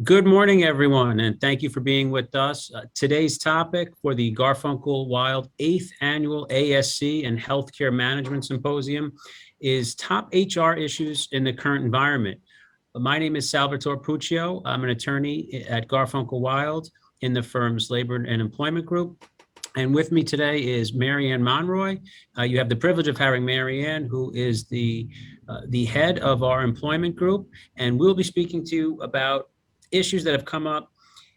Good morning, everyone, and thank you for being with us. Today's topic for the Garfunkel Wild 8th Annual ASC and Healthcare Management Symposium is top HR issues in the current environment. My name is Salvatore Puccio. I'm an attorney at Garfunkel Wild in the firm's Labor and Employment Group. And with me today is Marianne Monroy. You have the privilege of having Marianne, who is the head of our employment group, and we'll be speaking to you about issues that have come up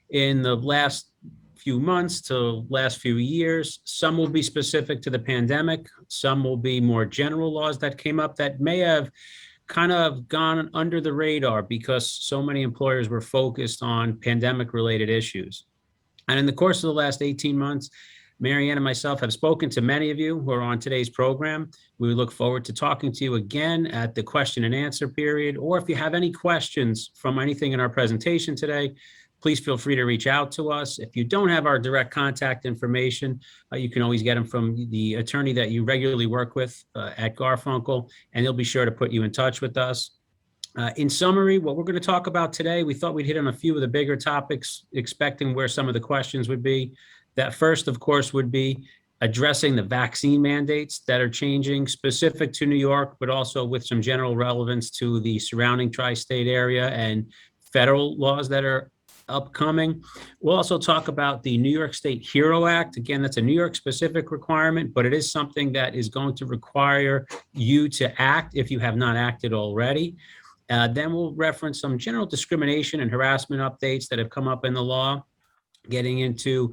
in the last few months to last few years. Some will be specific to the pandemic. Some will be more general laws that came up that may have kind of gone under the radar because so many employers were focused on pandemic-related issues. And in the course of the last 18 months, Marianne and myself have spoken to many of you who are on today's program. We look forward to talking to you again at the question and answer period, or if you have any questions from anything in our presentation today, please feel free to reach out to us. If you don't have our direct contact information, you can always get them from the attorney that you regularly work with at Garfunkel, and they'll be sure to put you in touch with us. In summary, what we're going to talk about today, we thought we'd hit on a few of the bigger topics, expecting where some of the questions would be. That first, of course, would be addressing the vaccine mandates that are changing specific to New York, but also with some general relevance to the surrounding tri-state area and federal laws that are upcoming. We'll also talk about the New York State HERO Act. Again, that's a New York specific requirement, but it is something that is going to require you to act if you have not acted already. Then we'll reference some general discrimination and harassment updates that have come up in the law, getting into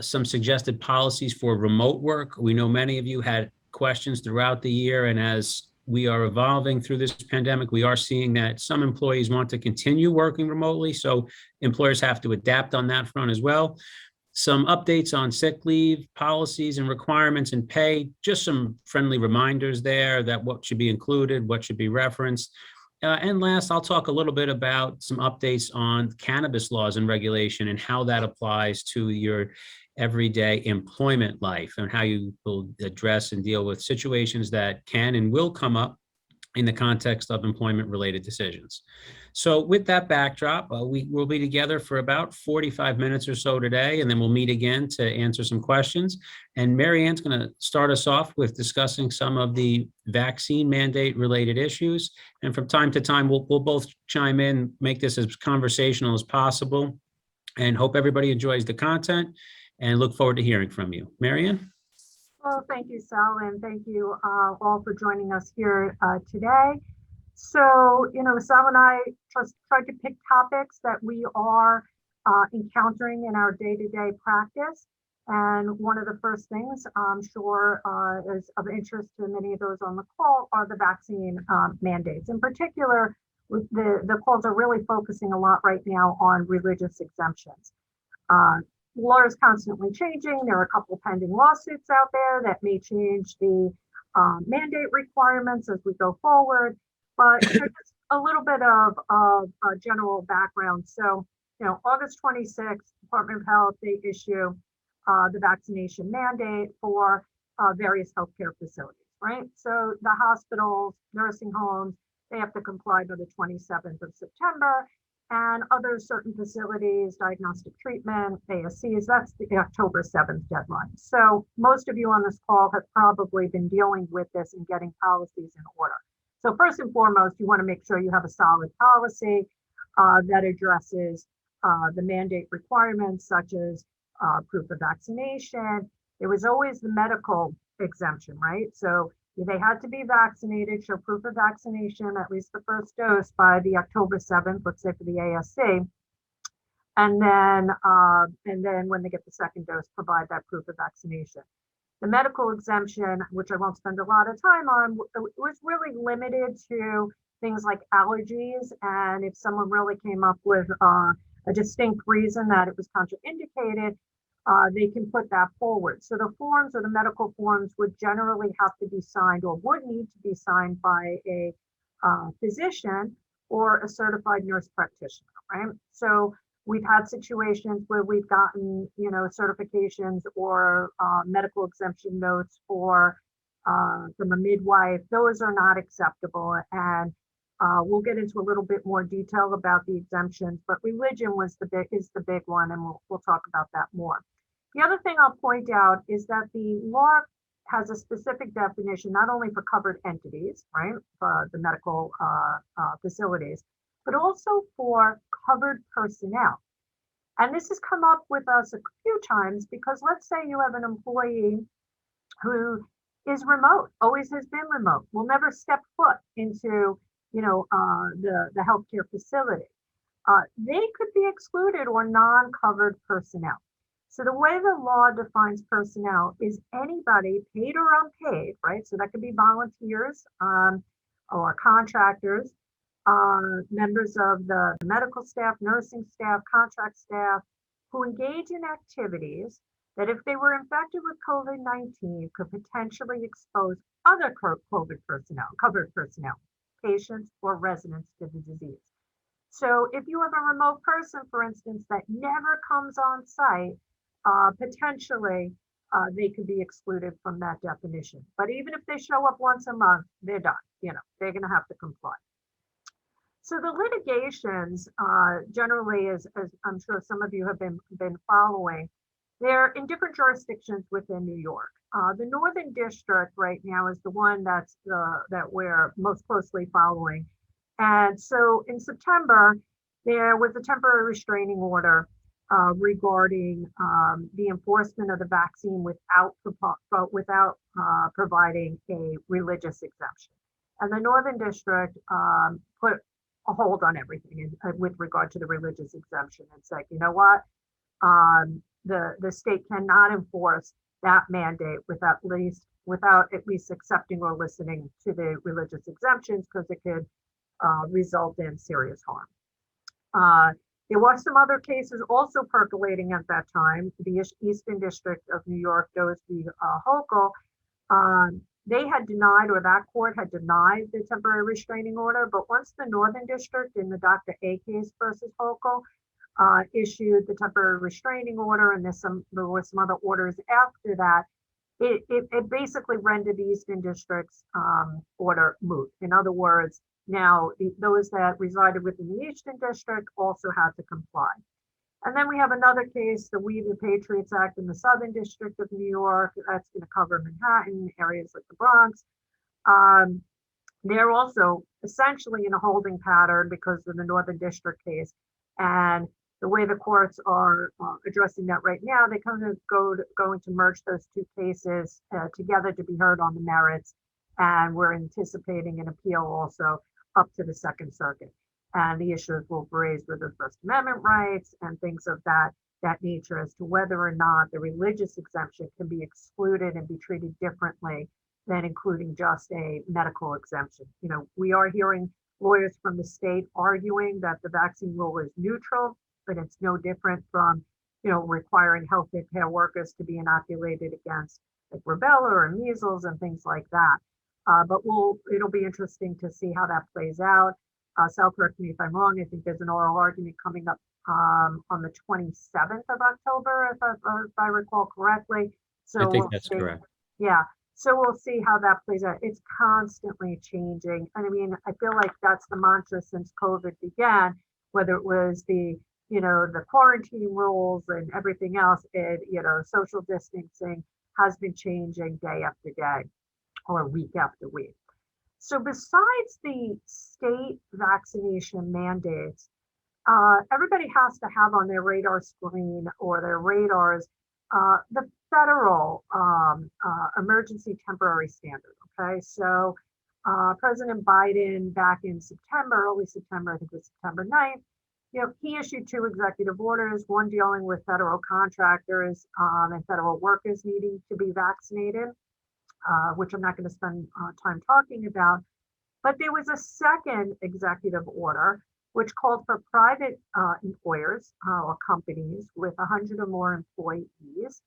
some suggested policies for remote work. We know many of you had questions throughout the year, and as we are evolving through this pandemic, we are seeing that some employees want to continue working remotely, so employers have to adapt on that front as well. Some updates on sick leave policies and requirements and pay, just some friendly reminders there that what should be included, what should be referenced. And last, I'll talk a little bit about some updates on cannabis laws and regulation and how that applies to your everyday employment life and how you will address and deal with situations that can and will come up in the context of employment-related decisions. So with that backdrop, we will be together for about 45 minutes or so today, and then we'll meet again to answer some questions. And Marianne's going to start us off with discussing some of the vaccine mandate-related issues. And from time to time, we'll both chime in, make this as conversational as possible, and hope everybody enjoys the content, and look forward to hearing from you. Marianne? Well, thank you, Sal, and thank you all for joining us here today. So, Sal and I just tried to pick topics that we are encountering in our day-to-day practice. And one of the first things I'm sure is of interest to many of those on the call are the vaccine mandates. In particular, the calls are really focusing a lot right now on religious exemptions. Law is constantly changing. There are a couple pending lawsuits out there that may change the mandate requirements as we go forward. But just a little bit of general background. So, August 26th, Department of Health, they issue the vaccination mandate for various healthcare facilities, right? So the hospitals, nursing homes, they have to comply by the 27th of September. And other certain facilities, diagnostic treatment, ASCs, that's the October 7th deadline. So most of you on this call have probably been dealing with this and getting policies in order. So first and foremost, you want to make sure you have a solid policy that addresses the mandate requirements, such as proof of vaccination. It was always the medical exemption, right? So they had to be vaccinated, show proof of vaccination, at least the first dose by the October 7th, let's say for the ASC. And then when they get the second dose, provide that proof of vaccination. The medical exemption, which I won't spend a lot of time on, was really limited to things like allergies. And if someone really came up with a distinct reason that it was contraindicated, they can put that forward. So the forms or the medical forms would generally have to be signed or would need to be signed by a physician or a certified nurse practitioner, right? So we've had situations where we've gotten, certifications or medical exemption notes for from a midwife. Those are not acceptable. And We'll get into a little bit more detail about the exemptions, but religion is the big one, and we'll talk about that more. The other thing I'll point out is that the law has a specific definition, not only for covered entities, right, for the medical facilities, but also for covered personnel. And this has come up with us a few times because let's say you have an employee who is remote, always has been remote, will never step foot into, the healthcare facility. They could be excluded or non-covered personnel. So the way the law defines personnel is anybody paid or unpaid, right? So that could be volunteers or contractors, members of the medical staff, nursing staff, contract staff, who engage in activities that if they were infected with COVID-19 could potentially expose other covered personnel, patients or residents to the disease. So if you have a remote person, for instance, that never comes on site, potentially they could be excluded from that definition. But even if they show up once a month, they're done. They're going to have to comply. So the litigations generally, as I'm sure some of you have been following, they're in different jurisdictions within New York. The Northern District right now is the one that we're most closely following. And so in September, there was a temporary restraining order regarding the enforcement of the vaccine without providing a religious exemption. And the Northern District put a hold on everything with regard to the religious exemption and said, you know what, the state cannot enforce that mandate without at least accepting or listening to the religious exemptions because it could result in serious harm. There were some other cases also percolating at that time. The Eastern District of New York, Doe v. Hochul, they had denied, or that court had denied the temporary restraining order. But once the Northern District in the Dr. A case versus Hochul issued the temporary restraining order, and there were some other orders after that, it basically rendered the Eastern District's order moot. In other words, now those that resided within the Eastern District also had to comply. And then we have another case, the We the Patriots Act in the Southern District of New York. That's going to cover Manhattan, areas like the Bronx. They're also essentially in a holding pattern because of the Northern District case. And the way the courts are addressing that right now, they kind of going to merge those two cases together to be heard on the merits. And we're anticipating an appeal also up to the Second Circuit. And the issues will be raised with the First Amendment rights and things of that nature as to whether or not the religious exemption can be excluded and be treated differently than including just a medical exemption. We are hearing lawyers from the state arguing that the vaccine rule is neutral, but it's no different from, requiring healthcare workers to be inoculated against like rubella or measles and things like that. But it'll be interesting to see how that plays out. Sal, correct me if I'm wrong. I think there's an oral argument coming up on the 27th of October, if I recall correctly. So I think that's correct. Yeah. So we'll see how that plays out. It's constantly changing. And I mean, I feel like that's the mantra since COVID began, whether it was the quarantine rules and everything else, social distancing has been changing day after day or week after week. So besides the state vaccination mandates, everybody has to have on their radar screen or their radars the federal emergency temporary standard. Okay, so President Biden back in early September, I think it was September 9th, he issued two executive orders, one dealing with federal contractors and federal workers needing to be vaccinated, which I'm not going to spend time talking about. But there was a second executive order which called for private employers or companies with 100 or more employees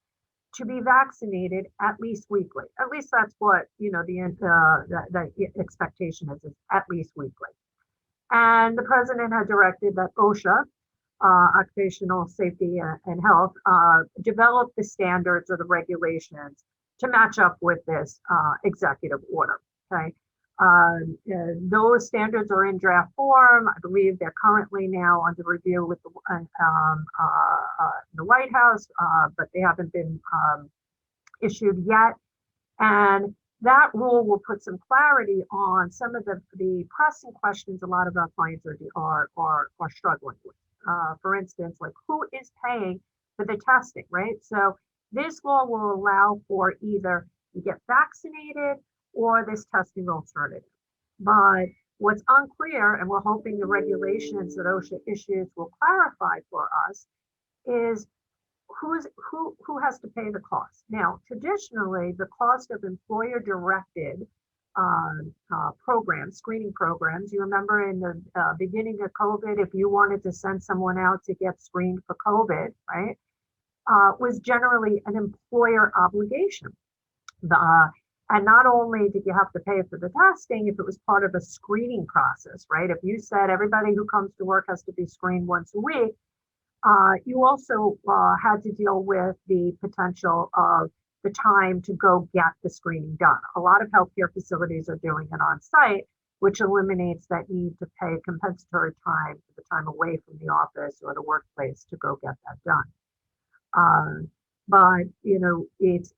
to be vaccinated at least weekly. At least that's what the expectation is at least weekly. And the president had directed that OSHA, Occupational Safety and Health, develop the standards or the regulations to match up with this executive order. Okay. Those standards are in draft form. I believe they're currently now under review with the White House, but they haven't been issued yet. And that rule will put some clarity on some of the pressing questions a lot of our clients are struggling with. For instance, like who is paying for the testing, right? So this law will allow for either you get vaccinated or this testing alternative. But what's unclear, and we're hoping the regulations that OSHA issues will clarify for us, is who has to pay the cost. Now, traditionally, the cost of employer-directed programs, screening programs, you remember in the beginning of COVID, if you wanted to send someone out to get screened for COVID, right, was generally an employer obligation. And not only did you have to pay for the testing, if it was part of a screening process, right? If you said everybody who comes to work has to be screened once a week, you also had to deal with the potential of the time to go get the screening done. A lot of healthcare facilities are doing it on site, which eliminates that need to pay compensatory time for the time away from the office or the workplace to go get that done. But you know, it's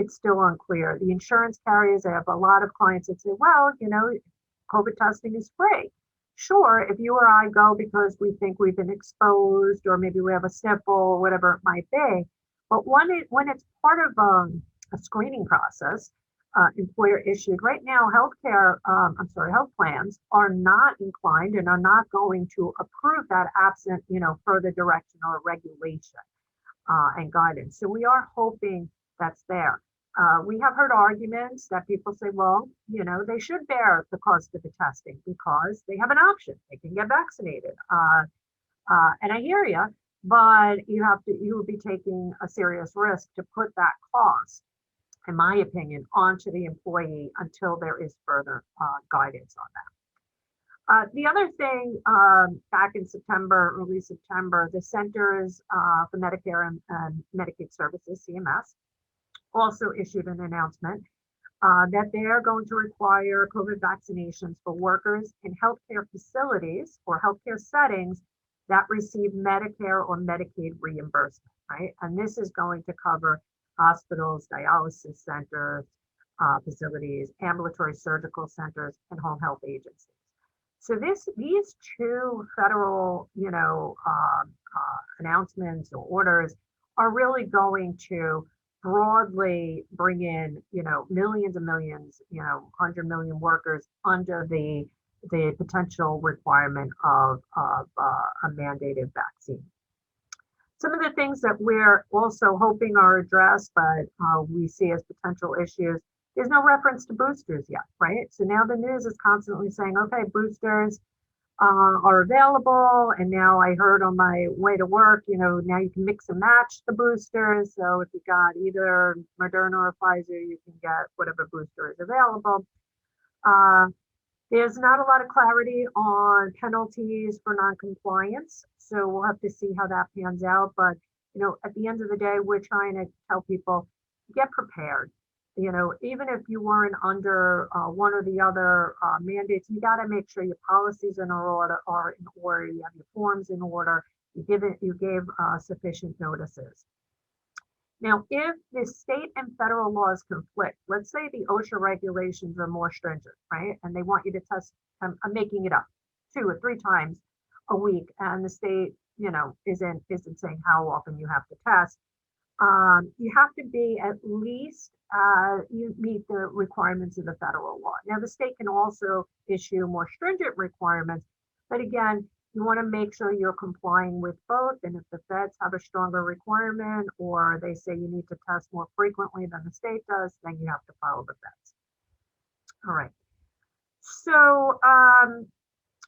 still unclear. The insurance carriers, I have a lot of clients that say, well, you know, COVID testing is free. Sure, if you or I go because we think we've been exposed, or maybe we have a sniffle, or whatever it might be. But when it's part of a screening process, employer issued, right now, health plans are not inclined and are not going to approve that absent, you know, further direction or regulation and guidance. So we are hoping that's there. We have heard arguments that people say, well, you know, they should bear the cost of the testing because they have an option. They can get vaccinated. And I hear you, but you will be taking a serious risk to put that cost, in my opinion, onto the employee until there is further guidance on that. The other thing, back in September, early September, the Centers for Medicare and Medicaid Services, CMS, also issued an announcement that they are going to require COVID vaccinations for workers in healthcare facilities or healthcare settings that receive Medicare or Medicaid reimbursement, right? And this is going to cover hospitals, dialysis centers, facilities, ambulatory surgical centers, and home health agencies. So these two federal, you know, announcements or orders are really going to broadly bring in, you know, millions and millions, you know, 100 million workers under the potential requirement of a mandated vaccine. Some of the things that we're also hoping are addressed, but we see as potential issues, there's no reference to boosters yet, right? So now the news is constantly saying, okay, boosters are available. And now I heard on my way to work, you know, now you can mix and match the boosters. So if you got either Moderna or Pfizer, you can get whatever booster is available. There's not a lot of clarity on penalties for noncompliance. So we'll have to see how that pans out. But, you know, at the end of the day, we're trying to tell people, get prepared. You know, even if you weren't under one or the other mandates, you got to make sure your policies are in order, you have your forms in order, you gave sufficient notices. Now, if the state and federal laws conflict, let's say the OSHA regulations are more stringent, right? And they want you to test, I'm making it up, 2 or 3 times a week, and the state, you know, isn't saying how often you have to test. You have to be at least, you meet the requirements of the federal law. Now, the state can also issue more stringent requirements, but again, you want to make sure you're complying with both. And if the feds have a stronger requirement, or they say you need to test more frequently than the state does, then you have to follow the feds. All right. So,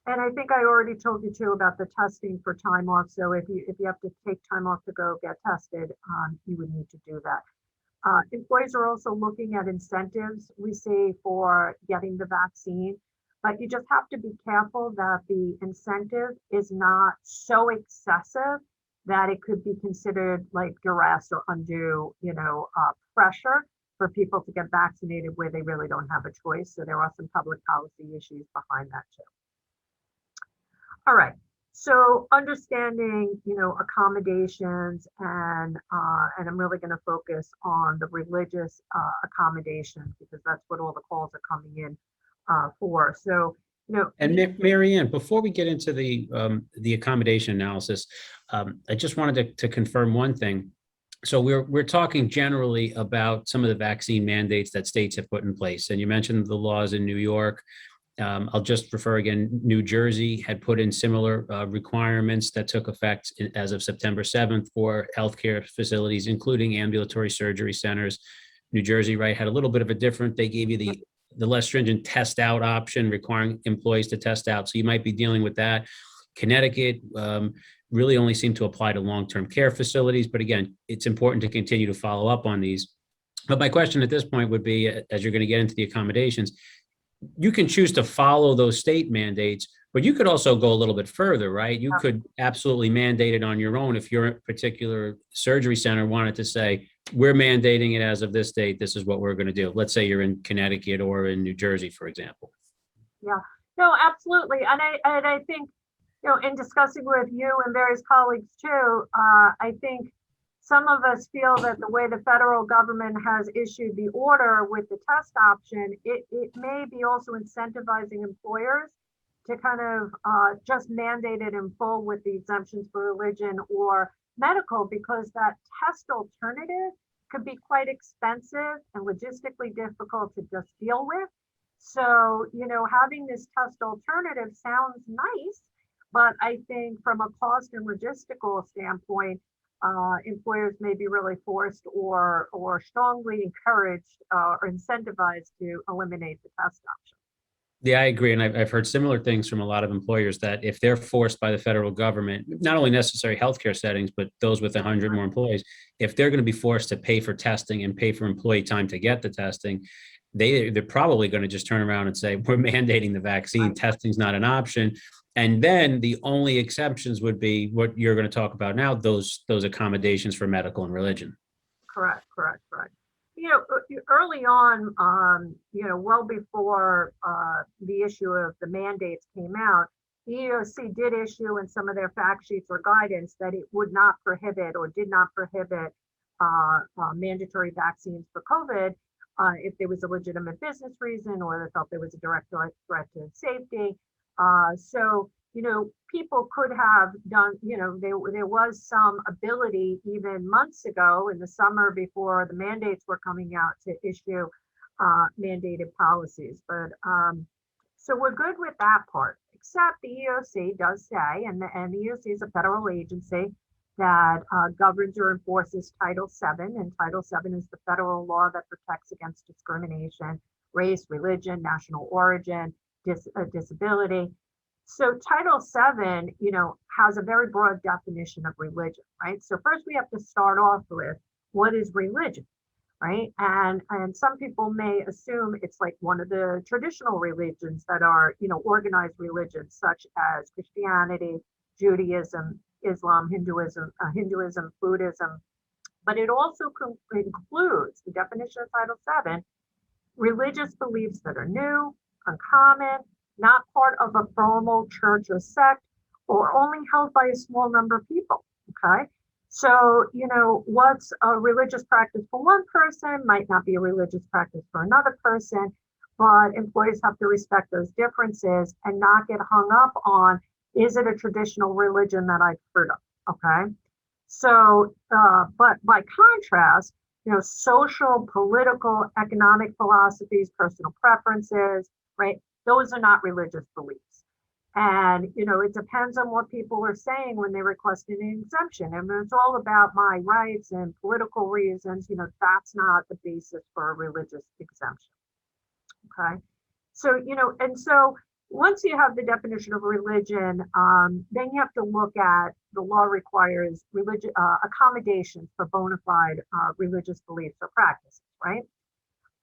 and I think I already told you too about the testing for time off. So if you have to take time off to go get tested, you would need to do that. Employees are also looking at incentives, we see, for getting the vaccine, but you just have to be careful that the incentive is not so excessive that it could be considered like duress or undue, you know, pressure for people to get vaccinated where they really don't have a choice. So there are some public policy issues behind that too. All right. So understanding, accommodations, and I'm really going to focus on the religious accommodations, because that's what all the calls are coming in for. So, And Marianne, before we get into the accommodation analysis, I just wanted to confirm one thing. So we're talking generally about some of the vaccine mandates that states have put in place, and you mentioned the laws in New York. I'll just refer again, New Jersey had put in similar requirements that took effect as of September 7th for healthcare facilities, including ambulatory surgery centers. New Jersey, right, had a little bit of a different, they gave you the less stringent test out option, requiring employees to test out. So you might be dealing with that. Connecticut really only seemed to apply to long-term care facilities. But again, it's important to continue to follow up on these. But my question at this point would be, as you're going to get into the accommodations, you can choose to follow those state mandates, but you could also go a little bit further, right? You could absolutely mandate it on your own if your particular surgery center wanted to say, we're mandating it as of this date, this is what we're going to do. Let's say you're in Connecticut or in New Jersey, for example. Yeah, no, absolutely. And I think, in discussing with you and various colleagues too, I think some of us feel that the way the federal government has issued the order with the test option, it may be also incentivizing employers to kind of just mandate it in full with the exemptions for religion or medical, because that test alternative could be quite expensive and logistically difficult to just deal with. So, having this test alternative sounds nice, but I think from a cost and logistical standpoint, employers may be really forced or strongly encouraged or incentivized to eliminate the test option. Yeah, I agree. And I've heard similar things from a lot of employers that if they're forced by the federal government, not only necessary healthcare settings, but those with 100 more employees, if they're going to be forced to pay for testing and pay for employee time to get the testing, they're probably going to just turn around and say, we're mandating the vaccine, testing's not an option. And then the only exceptions would be what you're going to talk about now, those accommodations for medical and religion. Correct. Early on, well before the issue of the mandates came out, the EEOC did issue in some of their fact sheets or guidance that it would not prohibit or did not prohibit mandatory vaccines for COVID if there was a legitimate business reason or they felt there was a direct threat to safety. So, people could have done, there was some ability even months ago in the summer before the mandates were coming out to issue mandated policies. But so we're good with that part, except the EEOC does say, and the EEOC is a federal agency that governs or enforces Title VII, and Title VII is the federal law that protects against discrimination, race, religion, national origin, disability. So Title VII, has a very broad definition of religion, right? So first we have to start off with what is religion, right? And some people may assume it's like one of the traditional religions that are, organized religions such as Christianity, Judaism, Islam, Hinduism, Buddhism. But it also includes the definition of Title VII, religious beliefs that are new, uncommon, not part of a formal church or sect, or only held by a small number of people, okay? So, what's a religious practice for one person might not be a religious practice for another person, but employees have to respect those differences and not get hung up on, is it a traditional religion that I've heard of, okay? So, but by contrast, social, political, economic philosophies, personal preferences, right? Those are not religious beliefs. And, it depends on what people are saying when they request an exemption. And it's all about my rights and political reasons. That's not the basis for a religious exemption. Okay. So, and so once you have the definition of religion, then you have to look at the law requires religion accommodations for bona fide religious beliefs or practices, right?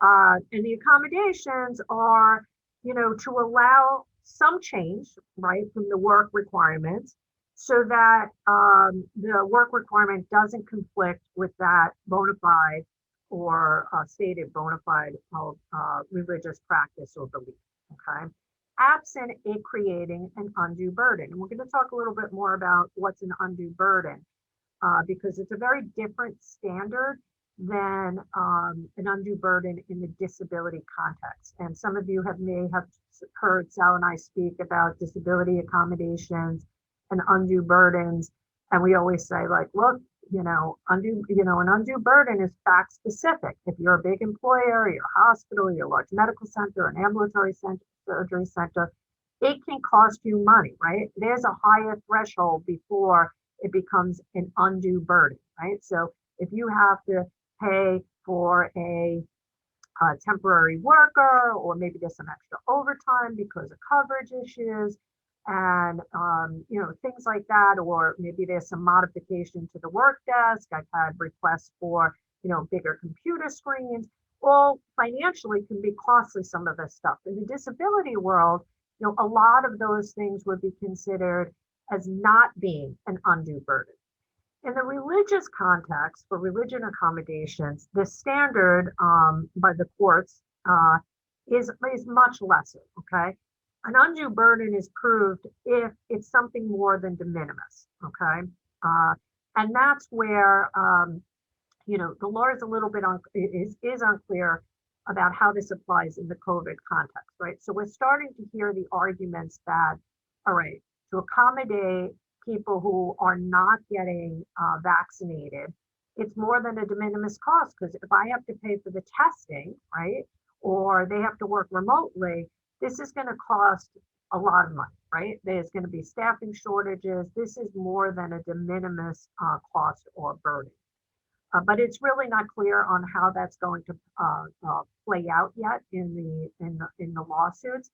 And the accommodations are, to allow some change, right, from the work requirements so that the work requirement doesn't conflict with that bona fide or stated bona fide religious practice or belief, okay? Absent it creating an undue burden. And we're going to talk a little bit more about what's an undue burden because it's a very different standard than an undue burden in the disability context. And some of you may have heard Sal and I speak about disability accommodations and undue burdens. And we always say, like, look, an undue burden is fact specific. If you're a big employer, you're a hospital, you're a large medical center, an ambulatory center, surgery center, it can cost you money, right? There's a higher threshold before it becomes an undue burden, right? So if you have to pay for a temporary worker, or maybe there's some extra overtime because of coverage issues, and things like that, or maybe there's some modification to the work desk. I've had requests for bigger computer screens. All financially can be costly, some of this stuff. In the disability world, a lot of those things would be considered as not being an undue burden. In the religious context, for religion accommodations, the standard by the courts is much lesser, okay? An undue burden is proved if it's something more than de minimis, okay? And that's where, the law is a little bit is unclear about how this applies in the COVID context, right? So we're starting to hear the arguments that, all right, to accommodate people who are not getting vaccinated, it's more than a de minimis cost, because if I have to pay for the testing, right, or they have to work remotely, this is going to cost a lot of money, right? There's going to be staffing shortages. This is more than a de minimis cost or burden. But it's really not clear on how that's going to play out yet in the lawsuits.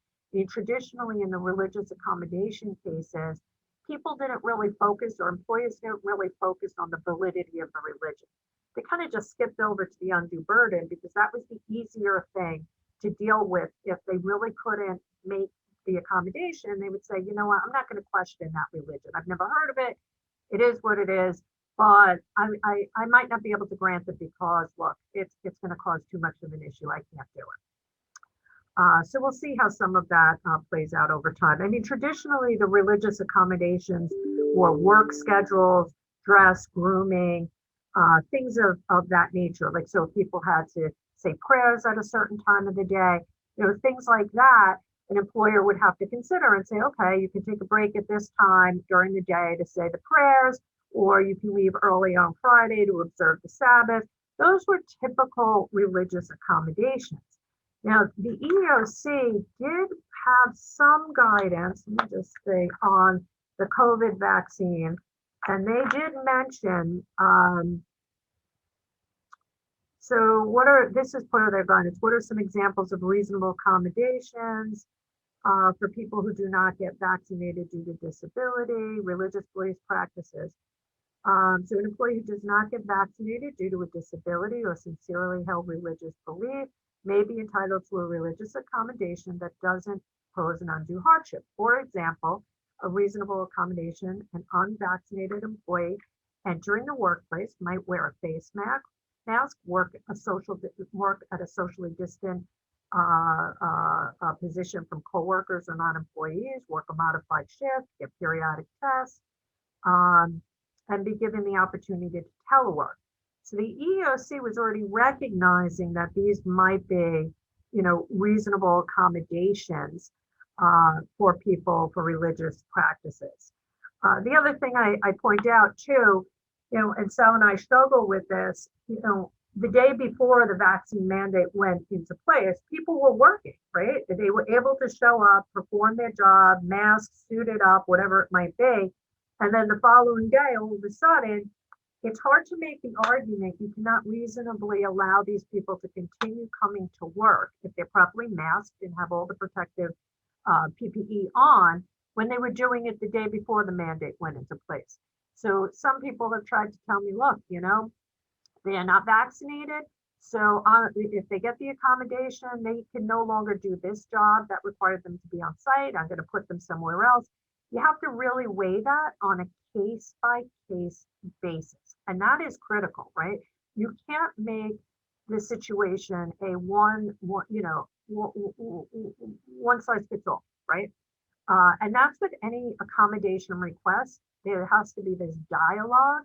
Traditionally, in the religious accommodation cases, people didn't really focus, or employers didn't really focus on the validity of the religion. They kind of just skipped over to the undue burden because that was the easier thing to deal with. If they really couldn't make the accommodation, they would say, you know what, I'm not going to question that religion. I've never heard of it. It is what it is. But I might not be able to grant it because, look, it's going to cause too much of an issue. I can't do it. So we'll see how some of that plays out over time. I mean, traditionally, the religious accommodations were work schedules, dress, grooming, things of that nature. Like, so if people had to say prayers at a certain time of the day, things like that, an employer would have to consider and say, okay, you can take a break at this time during the day to say the prayers, or you can leave early on Friday to observe the Sabbath. Those were typical religious accommodations. Now, the EEOC did have some guidance, let me just say, on the COVID vaccine, and they did mention, this is part of their guidance. What are some examples of reasonable accommodations for people who do not get vaccinated due to disability, religious belief practices? So an employee who does not get vaccinated due to a disability or sincerely held religious belief may be entitled to a religious accommodation that doesn't pose an undue hardship. For example, a reasonable accommodation, an unvaccinated employee entering the workplace might wear a face mask, work at a socially distant position from coworkers or non-employees, work a modified shift, get periodic tests, and be given the opportunity to telework. So the EEOC was already recognizing that these might be, reasonable accommodations for people for religious practices. The other thing I point out too, and Sal and I struggle with this, the day before the vaccine mandate went into place, people were working, right? They were able to show up, perform their job, masked, suited up, whatever it might be. And then the following day, all of a sudden, it's hard to make the argument you cannot reasonably allow these people to continue coming to work if they're properly masked and have all the protective PPE on when they were doing it the day before the mandate went into place. So some people have tried to tell me, look, they are not vaccinated. So if they get the accommodation, they can no longer do this job that required them to be on site. I'm going to put them somewhere else. You have to really weigh that on a case-by-case basis. And that is critical, right? You can't make this situation a one size fits all, right? And that's with any accommodation request. There has to be this dialogue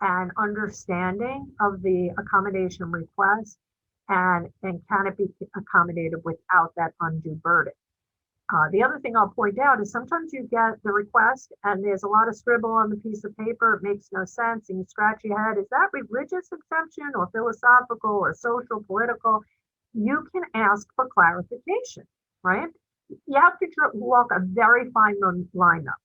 and understanding of the accommodation request, and can it be accommodated without that undue burden. The other thing I'll point out is sometimes you get the request and there's a lot of scribble on the piece of paper. It makes no sense. And you scratch your head. Is that religious exemption or philosophical or social, political? You can ask for clarification, right? You have to walk a very fine line up.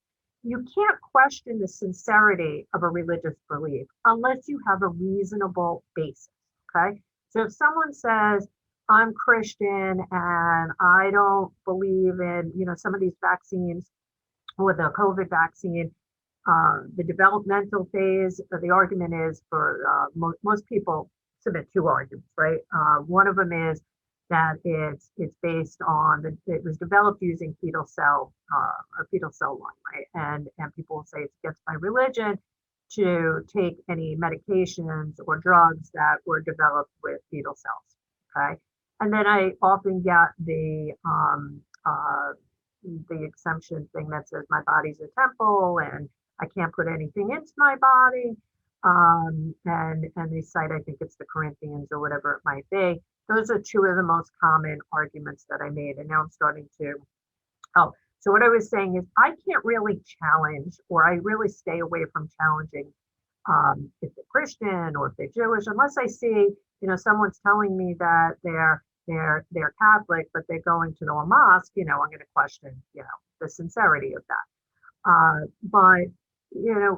You can't question the sincerity of a religious belief unless you have a reasonable basis, okay? So if someone says, I'm Christian and I don't believe in, some of these vaccines or the COVID vaccine, the developmental phase, the argument is for most people submit two arguments, right? One of them is that it's based on it was developed using fetal cell line, right? And people will say it's against my religion to take any medications or drugs that were developed with fetal cells, okay? And then I often get the exemption thing that says my body's a temple and I can't put anything into my body. And they cite, I think it's the Corinthians or whatever it might be. Those are two of the most common arguments that I made. And now I'm starting to, so what I was saying is I can't really challenge, or I really stay away from challenging if they're Christian or if they're Jewish, unless I see, someone's telling me that they're Catholic, but they're going to a mosque, I'm going to question, the sincerity of that. But, yeah,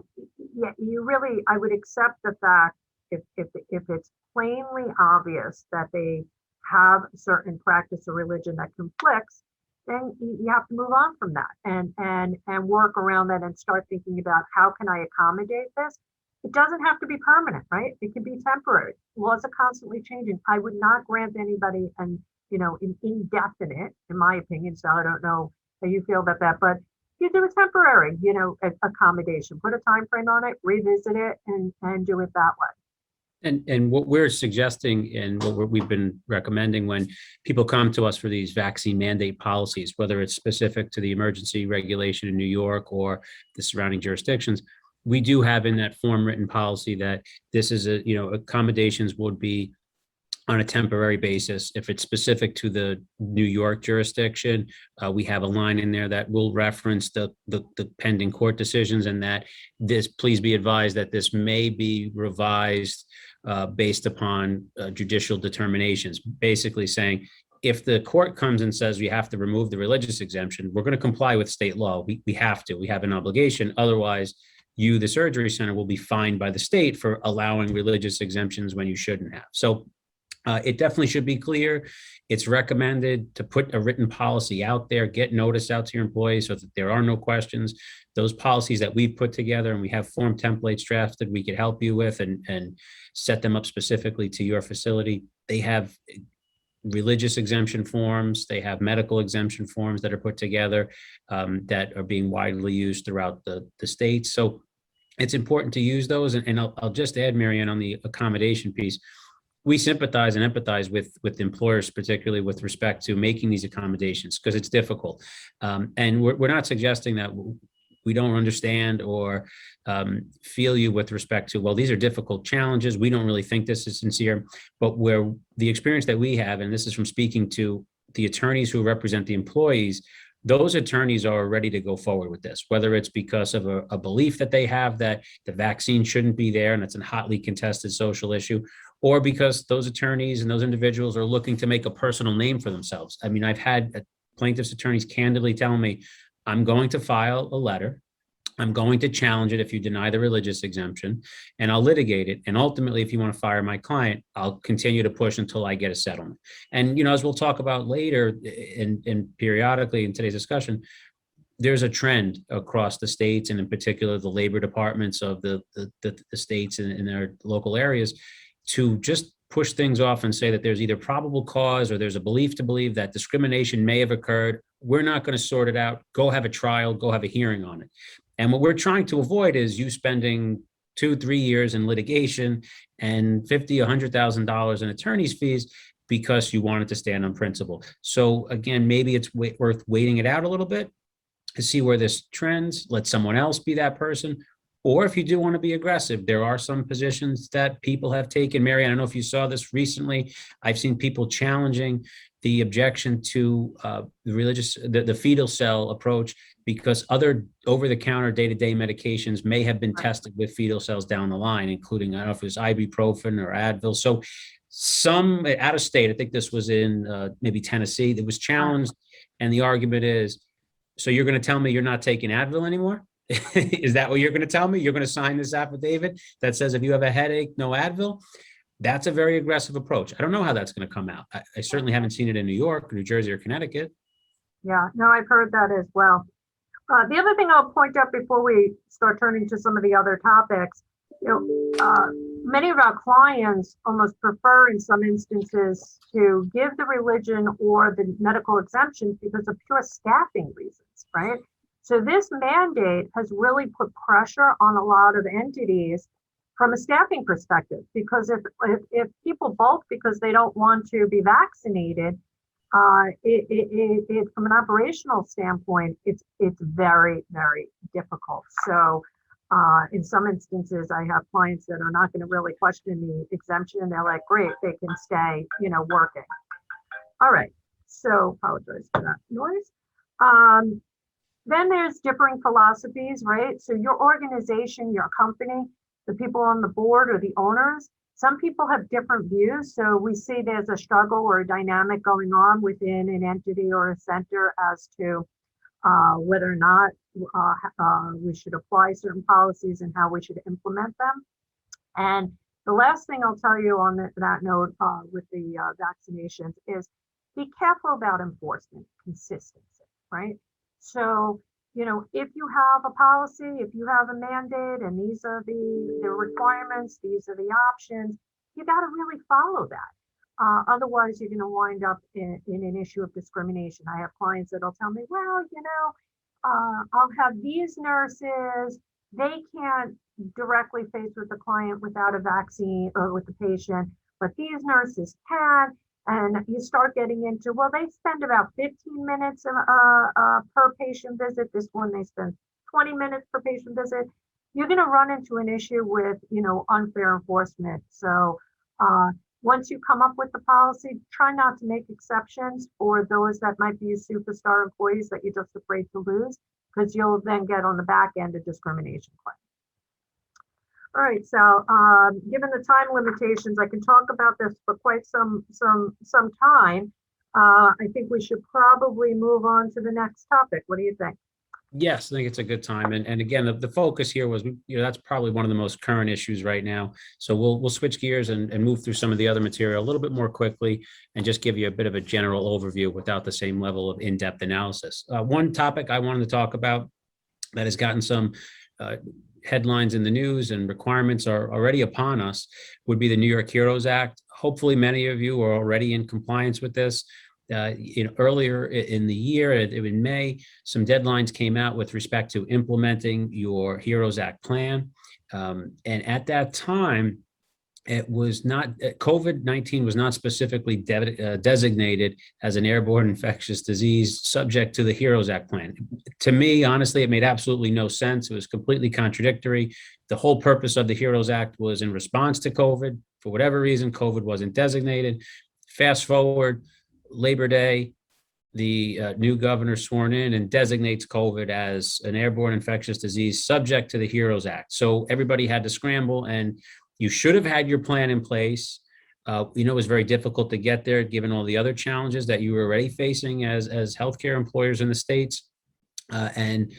I would accept the fact if it's plainly obvious that they have a certain practice or religion that conflicts, then you have to move on from that and work around that and start thinking about how can I accommodate this? It doesn't have to be permanent, right? It can be temporary. Laws are constantly changing. I would not grant anybody an indefinite, in my opinion. So I don't know how you feel about that, but you do a temporary, accommodation. Put a time frame on it, revisit it, and do it that way. And what we're suggesting and what we've been recommending when people come to us for these vaccine mandate policies, whether it's specific to the emergency regulation in New York or the surrounding jurisdictions, we do have in that form written policy that this is accommodations would be on a temporary basis. If it's specific to the New York jurisdiction, we have a line in there that will reference the pending court decisions, and that please be advised that this may be revised based upon judicial determinations, basically saying, if the court comes and says we have to remove the religious exemption, we're going to comply with state law. We have an obligation. Otherwise, you, the surgery center, will be fined by the state for allowing religious exemptions when you shouldn't have. So it definitely should be clear. It's recommended to put a written policy out there, get notice out to your employees so that there are no questions. Those policies that we've put together, and we have form templates drafted, we could help you with and set them up specifically to your facility. They have religious exemption forms, they have medical exemption forms that are put together that are being widely used throughout the state. So it's important to use those. And I'll just add, Marianne, on the accommodation piece, we sympathize and empathize with employers, particularly with respect to making these accommodations, because it's difficult. And we're not suggesting that we don't understand or feel you with respect to, well, these are difficult challenges. We don't really think this is sincere, but where the experience that we have, and this is from speaking to the attorneys who represent the employees, those attorneys are ready to go forward with this, whether it's because of a belief that they have that the vaccine shouldn't be there and it's a hotly contested social issue, or because those attorneys and those individuals are looking to make a personal name for themselves. I mean, I've had plaintiffs' attorneys candidly tell me, I'm going to file a letter. I'm going to challenge it if you deny the religious exemption, and I'll litigate it. And ultimately, if you want to fire my client, I'll continue to push until I get a settlement. And, as we'll talk about later and periodically in today's discussion, there's a trend across the states, and in particular, the labor departments of the states in their local areas, to just push things off and say that there's either probable cause or there's a belief to believe that discrimination may have occurred. We're not going to sort it out. Go have a trial, go have a hearing on it. And what we're trying to avoid is you spending 2-3 years in litigation and $50,000-$100,000 in attorney's fees because you wanted to stand on principle. So again, maybe it's worth waiting it out a little bit to see where this trends, let someone else be that person. Or if you do want to be aggressive, there are some positions that people have taken. Marianne, I don't know if you saw this recently. I've seen people challenging the objection to the fetal cell approach because other over-the-counter day-to-day medications may have been tested with fetal cells down the line, including, I don't know if it was ibuprofen or Advil. So some out of state, I think this was in maybe Tennessee, that was challenged. And the argument is, so you're going to tell me you're not taking Advil anymore? Is that what you're going to tell me? You're going to sign this affidavit that says if you have a headache, no Advil? That's a very aggressive approach. I don't know how that's going to come out. I certainly haven't seen it in New York, New Jersey, or Connecticut. Yeah, no, I've heard that as well. The other thing I'll point out before we start turning to some of the other topics, many of our clients almost prefer in some instances to give the religion or the medical exemptions because of pure staffing reasons, right? So this mandate has really put pressure on a lot of entities from a staffing perspective, because if people bulk because they don't want to be vaccinated, it from an operational standpoint, it's very, very difficult. So in some instances, I have clients that are not going to really question the exemption. They're like, great, they can stay, working. All right. So apologize for that noise. Then there's differing philosophies, right? So your organization, your company, the people on the board or the owners, some people have different views. So we see there's a struggle or a dynamic going on within an entity or a center as to whether or not we should apply certain policies and how we should implement them. And the last thing I'll tell you on that note with the vaccinations is be careful about enforcement, consistency, right? So, if you have a policy, if you have a mandate, and these are the requirements, these are the options, you got to really follow that. Otherwise, you're going to wind up in an issue of discrimination. I have clients that'll tell me, well, I'll have these nurses, they can't directly face with the client without a vaccine or with the patient, but these nurses can. And you start getting into, well, they spend about 15 minutes per patient visit. This one, they spend 20 minutes per patient visit. You're going to run into an issue with, unfair enforcement. So once you come up with the policy, try not to make exceptions for those that might be superstar employees that you're just afraid to lose, because you'll then get on the back end a discrimination claim. All right, so given the time limitations, I can talk about this for quite some time. I think we should probably move on to the next topic. What do you think? Yes, I think it's a good time. And again, the focus here was, that's probably one of the most current issues right now. So we'll switch gears and move through some of the other material a little bit more quickly and just give you a bit of a general overview without the same level of in-depth analysis. One topic I wanted to talk about that has gotten some headlines in the news and requirements are already upon us would be the New York HEROES Act. Hopefully many of you are already in compliance with this. Earlier in the year, in May, some deadlines came out with respect to implementing your HEROES Act plan. And at that time, it was not, COVID-19 was not specifically designated as an airborne infectious disease subject to the HEROES Act plan. To me, honestly, it made absolutely no sense. It was completely contradictory. The whole purpose of the HEROES Act was in response to COVID. For whatever reason, COVID wasn't designated. Fast forward, Labor Day, the new governor sworn in and designates COVID as an airborne infectious disease subject to the HEROES Act. So everybody had to scramble, and you should have had your plan in place. It was very difficult to get there given all the other challenges that you were already facing as healthcare employers in the states. And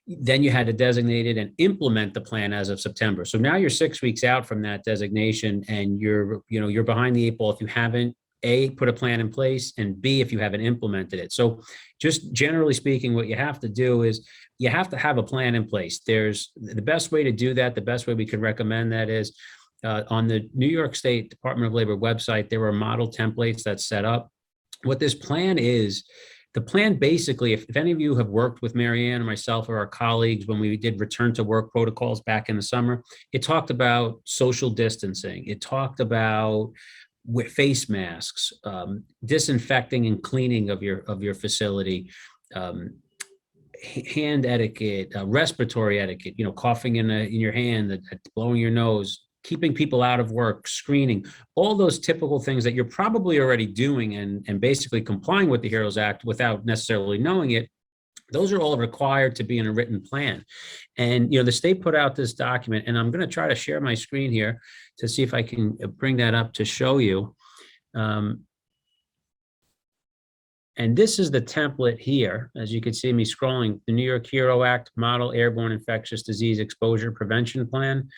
then you had to designate it and implement the plan as of September. So now you're 6 weeks out from that designation, and you're behind the eight ball if you haven't A, put a plan in place, and B, if you haven't implemented it. So just generally speaking, what you have to do is you have to have a plan in place. There's the best way to do that. The best way we can recommend that is on the New York State Department of Labor website, there were model templates that's set up. What this plan is The plan basically, if any of you have worked with Marianne or myself or our colleagues when we did return to work protocols back in the summer, it talked about social distancing. It talked about with face masks, disinfecting and cleaning of your facility, hand etiquette, respiratory etiquette, coughing in your hand, blowing your nose, keeping people out of work, screening, all those typical things that you're probably already doing and basically complying with the HEROES Act without necessarily knowing it. Those are all required to be in a written plan. And, the state put out this document, and I'm going to try to share my screen here to see if I can bring that up to show you. And this is the template here, as you can see me scrolling, the New York HERO Act Model Airborne Infectious Disease Exposure Prevention Plan.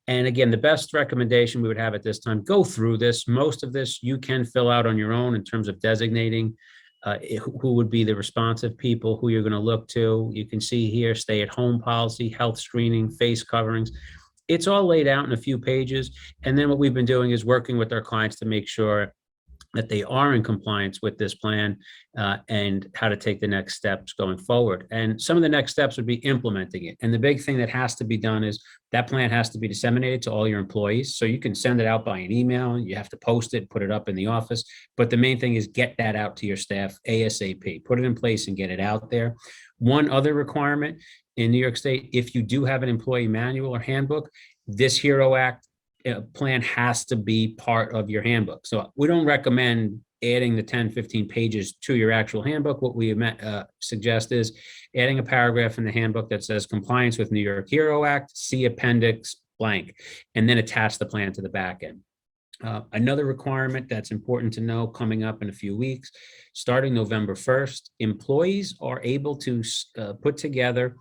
And again, the best recommendation we would have at this time, go through this. Most of this you can fill out on your own in terms of designating who would be the responsive people, who you're going to look to. You can see here, stay at home policy, health screening, face coverings. It's all laid out in a few pages. And then what we've been doing is working with our clients to make sure that they are in compliance with this plan and how to take the next steps going forward. And some of the next steps would be implementing it. And the big thing that has to be done is that plan has to be disseminated to all your employees. So you can send it out by an email, you have to post it, put it up in the office. But the main thing is get that out to your staff ASAP, put it in place and get it out there. One other requirement in New York State, if you do have an employee manual or handbook, this HERO Act plan has to be part of your handbook. So we don't recommend adding the 10, 15 pages to your actual handbook. What we suggest is adding a paragraph in the handbook that says compliance with New York HERO Act, see appendix blank, and then attach the plan to the back end. Another requirement that's important to know coming up in a few weeks, starting November 1st, employees are able to put together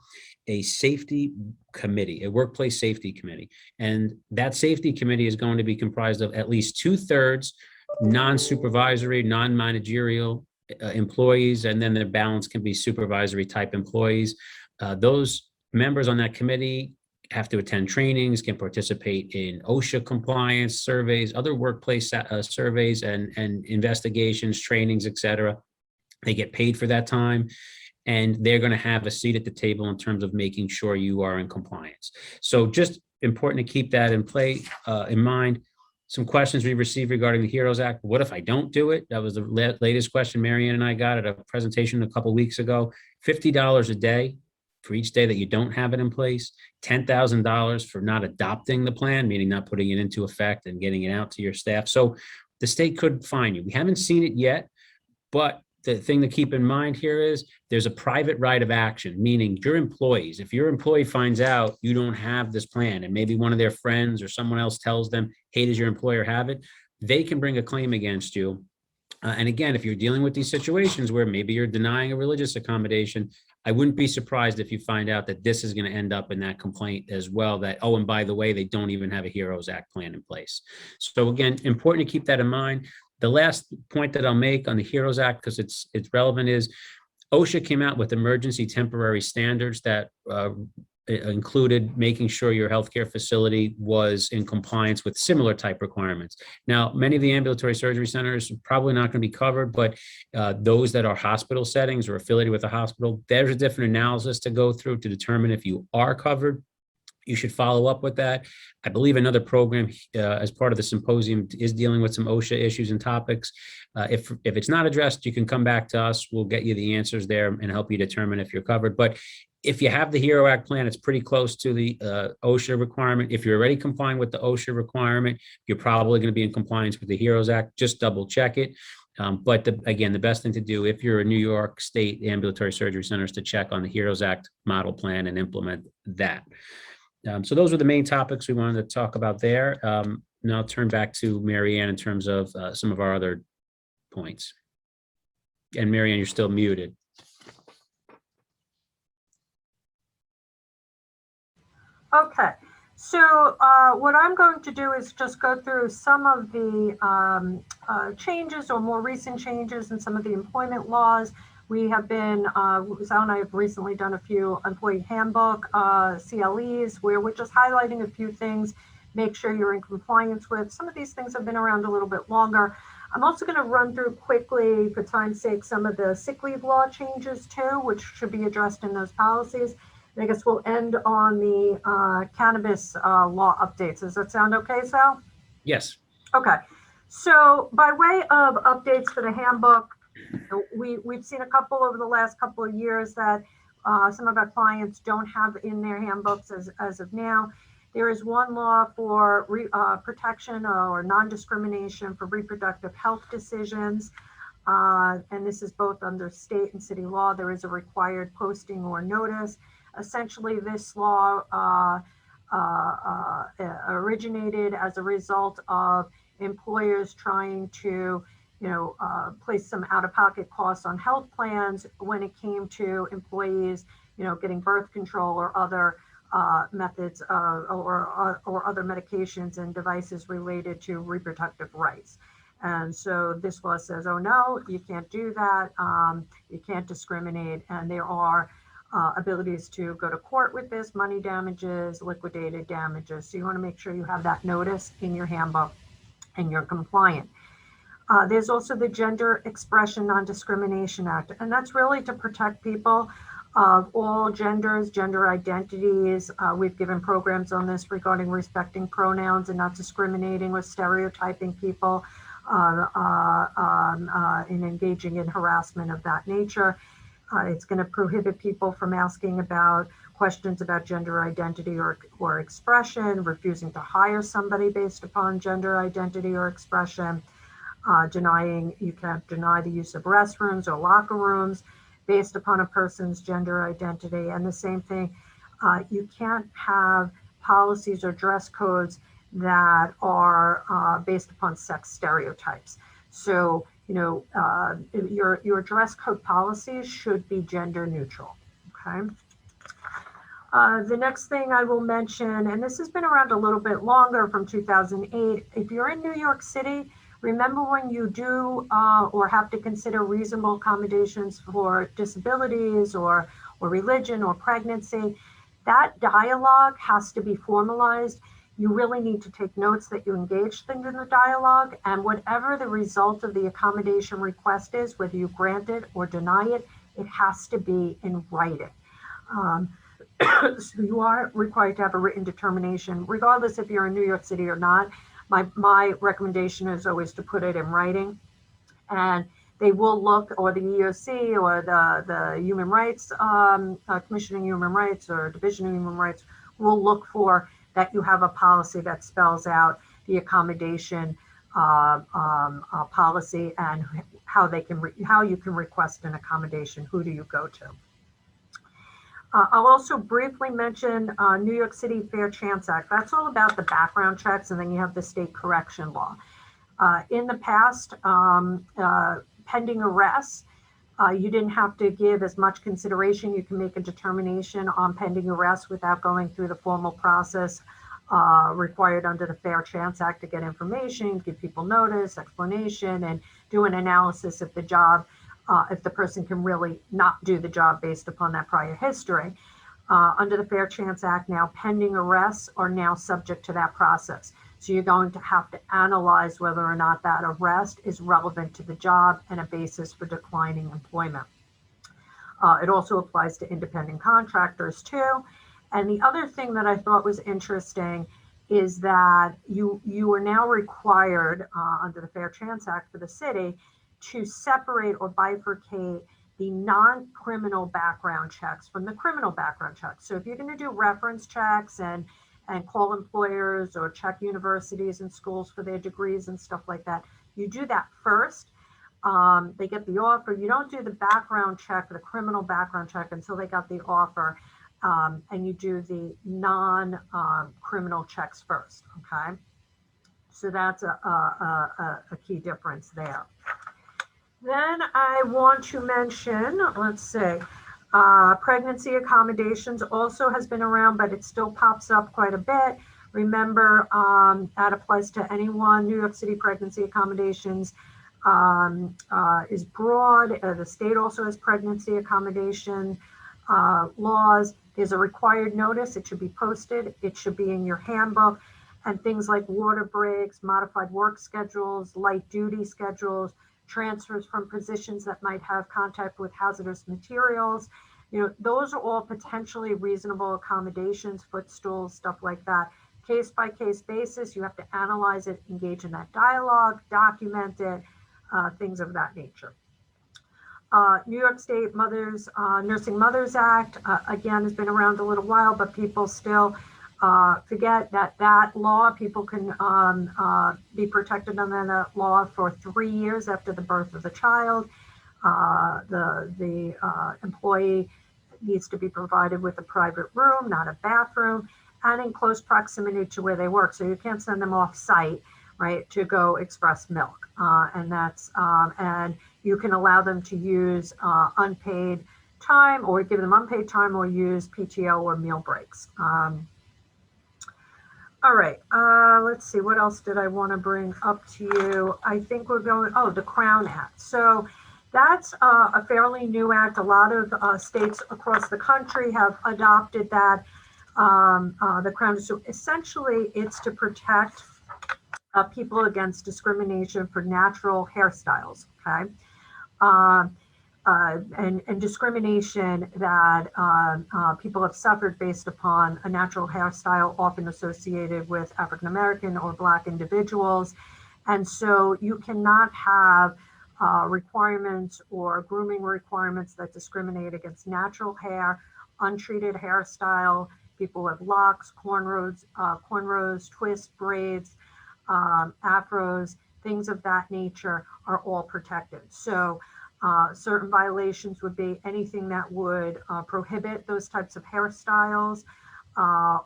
a safety committee, a workplace safety committee. And that safety committee is going to be comprised of at least 2/3 non-supervisory, non-managerial employees, and then the balance can be supervisory type employees. Those members on that committee have to attend trainings, can participate in OSHA compliance surveys, other workplace surveys and investigations, trainings, et cetera. They get paid for that time. And they're going to have a seat at the table in terms of making sure you are in compliance. So just important to keep that in mind. Some questions we received regarding the HEROES Act. What if I don't do it? That was the latest question Marianne and I got at a presentation a couple of weeks ago. $50 a day for each day that you don't have it in place. $10,000 for not adopting the plan, meaning not putting it into effect and getting it out to your staff. So the state could fine you. We haven't seen it yet, but the thing to keep in mind here is there's a private right of action, meaning your employees, if your employee finds out you don't have this plan and maybe one of their friends or someone else tells them, hey, does your employer have it? They can bring a claim against you. And again, if you're dealing with these situations where maybe you're denying a religious accommodation, I wouldn't be surprised if you find out that this is going to end up in that complaint as well, that, oh, and by the way, they don't even have a HEROES Act plan in place. So again, important to keep that in mind. The last point that I'll make on the HEROES Act, because it's relevant, is OSHA came out with emergency temporary standards that included making sure your healthcare facility was in compliance with similar type requirements. Now, many of the ambulatory surgery centers are probably not going to be covered, but those that are hospital settings or affiliated with a hospital, there's a different analysis to go through to determine if you are covered. You should follow up with that. I believe another program as part of the symposium is dealing with some OSHA issues and topics. If it's not addressed, you can come back to us. We'll get you the answers there and help you determine if you're covered. But if you have the HERO Act plan, it's pretty close to the OSHA requirement. If you're already complying with the OSHA requirement, you're probably going to be in compliance with the HEROES Act. Just double check it. But again, the best thing to do if you're a New York State ambulatory surgery center is to check on the HEROES Act model plan and implement that. So those were the main topics we wanted to talk about there. Now I'll turn back to Marianne in terms of some of our other points. And Marianne, you're still muted. Okay, so what I'm going to do is just go through some of the changes or more recent changes in some of the employment laws. We have been, Sal and I have recently done a few employee handbook CLEs where we're just highlighting a few things, make sure you're in compliance with. Some of these things have been around a little bit longer. I'm also going to run through quickly, for time's sake, some of the sick leave law changes too, which should be addressed in those policies. And I guess we'll end on the cannabis law updates. Does that sound okay, Sal? Yes. Okay. So by way of updates for the handbook, we've seen a couple over the last couple of years that some of our clients don't have in their handbooks as of now. There is one law for protection or non-discrimination for reproductive health decisions. And this is both under state and city law. There is a required posting or notice. Essentially, this law originated as a result of employers trying to place some out-of-pocket costs on health plans when it came to employees, getting birth control or other methods or other medications and devices related to reproductive rights. And so this law says, oh no, you can't do that. You can't discriminate. And there are abilities to go to court with this, money damages, liquidated damages. So you want to make sure you have that notice in your handbook and you're compliant. There's also the Gender Expression Non-Discrimination Act, and that's really to protect people of all genders, gender identities. We've given programs on this regarding respecting pronouns and not discriminating or stereotyping people in engaging in harassment of that nature. It's going to prohibit people from asking about questions about gender identity or expression, refusing to hire somebody based upon gender identity or expression. You can't deny the use of restrooms or locker rooms based upon a person's gender identity. And the same thing, you can't have policies or dress codes that are based upon sex stereotypes. So, your dress code policies should be gender neutral, okay? The next thing I will mention, and this has been around a little bit longer, from 2008, if you're in New York City, remember when you do or have to consider reasonable accommodations for disabilities or religion or pregnancy, that dialogue has to be formalized. You really need to take notes that you engaged in the dialogue, and whatever the result of the accommodation request is, whether you grant it or deny it, it has to be in writing. So you are required to have a written determination, regardless if you're in New York City or not. My recommendation is always to put it in writing, and they will look, or the EOC or the Human Rights Commission on Human Rights or Division of Human Rights will look for that you have a policy that spells out the accommodation policy and how you can request an accommodation. Who do you go to? I'll also briefly mention New York City Fair Chance Act. That's all about the background checks, and then you have the state correction law. In the past, pending arrests, you didn't have to give as much consideration. You can make a determination on pending arrest without going through the formal process required under the Fair Chance Act to get information, give people notice, explanation, and do an analysis of the job. If the person can really not do the job based upon that prior history. Under the Fair Chance Act now, pending arrests are now subject to that process. So you're going to have to analyze whether or not that arrest is relevant to the job and a basis for declining employment. It also applies to independent contractors too. And the other thing that I thought was interesting is that you are now required under the Fair Chance Act for the city to separate or bifurcate the non-criminal background checks from the criminal background checks. So if you're going to do reference checks and call employers or check universities and schools for their degrees and stuff like that, you do that first. They get the offer. You don't do the background check, the criminal background check, until they got the offer, and you do the non-criminal checks first, okay? So that's a key difference there. Then I want to mention, let's see, pregnancy accommodations also has been around, but it still pops up quite a bit. Remember, that applies to anyone. New York City pregnancy accommodations is broad. The state also has pregnancy accommodation laws. There's a required notice. It should be posted. It should be in your handbook. and things like water breaks, modified work schedules, light duty schedules, transfers from positions that might have contact with hazardous materials. Those are all potentially reasonable accommodations, footstools, stuff like that. Case by case basis, you have to analyze it, engage in that dialogue, document it, things of that nature. New York State Nursing Mothers Act, again, has been around a little while, but people still forget that law. People can be protected under that law for 3 years after the birth of the child. The employee needs to be provided with a private room, not a bathroom, and in close proximity to where they work. So you can't send them off site, right, to go express milk. And you can allow them to use unpaid time, or give them unpaid time, or use PTO or meal breaks. All right, let's see, what else did I want to bring up to you? I think we're going, the Crown Act. So that's a fairly new act. A lot of states across the country have adopted that. The Crown, so essentially it's to protect people against discrimination for natural hairstyles, okay? And discrimination that people have suffered based upon a natural hairstyle often associated with African American or Black individuals. And so you cannot have requirements or grooming requirements that discriminate against natural hair, untreated hairstyle, people with locks, cornrows, twists, braids, afros, things of that nature are all protected. So certain violations would be anything that would prohibit those types of hairstyles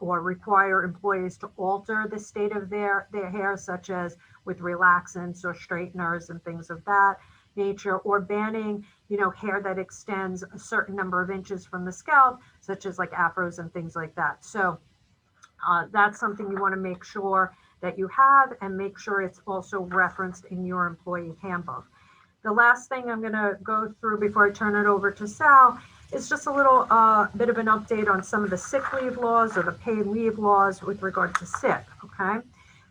or require employees to alter the state of their hair, such as with relaxants or straighteners and things of that nature, or banning, hair that extends a certain number of inches from the scalp, such as like afros and things like that. So that's something you want to make sure that you have, and make sure it's also referenced in your employee handbook. The last thing I'm going to go through before I turn it over to Sal is just a little bit of an update on some of the sick leave laws or the paid leave laws with regard to sick, okay?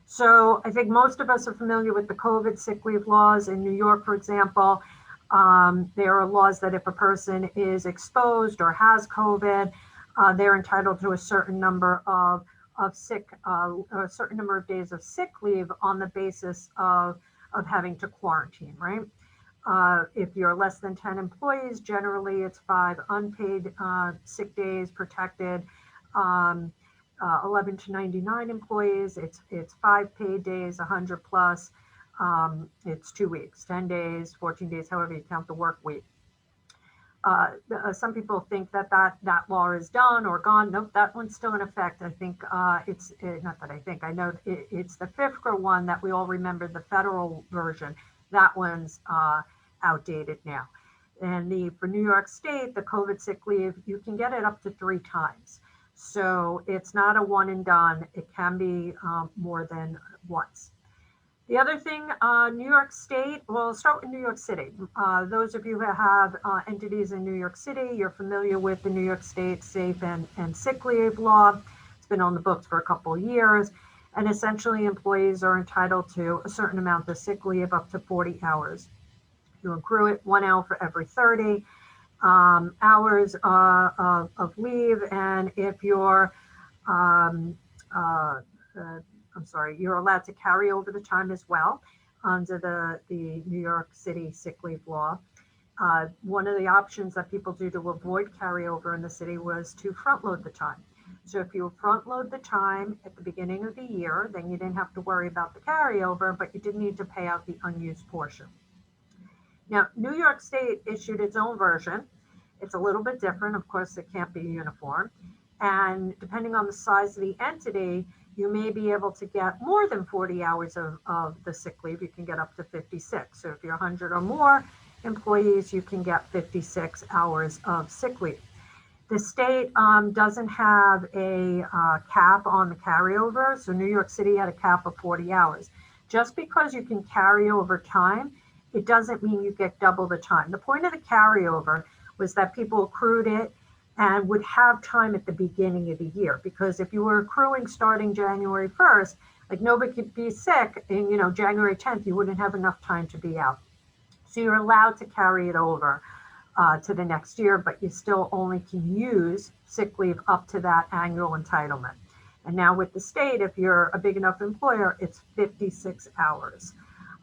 So I think most of us are familiar with the COVID sick leave laws. In New York, for example, there are laws that if a person is exposed or has COVID, they're entitled to a certain number of sick, a certain number of days of sick leave on the basis of having to quarantine, right? If you're less than 10 employees, generally it's 5 unpaid sick days protected. 11 to 99 employees, it's 5 paid days, 100 plus. It's 2 weeks, 10 days, 14 days, however you count the work week. Some people think that law is done or gone. Nope, that one's still in effect. I think I know it's the FIFRA one that we all remember, the federal version. That one's outdated now. And for New York State, the COVID sick leave, you can get it up to 3 times. So it's not a one and done. It can be more than once. The other thing, New York State, well, let's start with New York City. Those of you who have entities in New York City, you're familiar with the New York State Safe and Sick Leave Law. It's been on the books for a couple of years. And essentially, employees are entitled to a certain amount of sick leave, up to 40 hours. You accrue it 1 hour for every 30 hours of leave. And if you're, you're allowed to carry over the time as well under the New York City Sick Leave Law. One of the options that people do to avoid carryover in the city was to front load the time. So if you front load the time at the beginning of the year, then you didn't have to worry about the carryover, but you did need to pay out the unused portion. Now, New York State issued its own version. It's a little bit different. Of course, it can't be uniform. And depending on the size of the entity, you may be able to get more than 40 hours of the sick leave. You can get up to 56. So if you're 100 or more employees, you can get 56 hours of sick leave. The state doesn't have a cap on the carryover. So New York City had a cap of 40 hours. Just because you can carry over time, it doesn't mean you get double the time. The point of the carryover was that people accrued it and would have time at the beginning of the year. Because if you were accruing starting January 1st, Like nobody could be sick in, January 10th, you wouldn't have enough time to be out. So you're allowed to carry it over to the next year, but you still only can use sick leave up to that annual entitlement. And now with the state, if you're a big enough employer, it's 56 hours.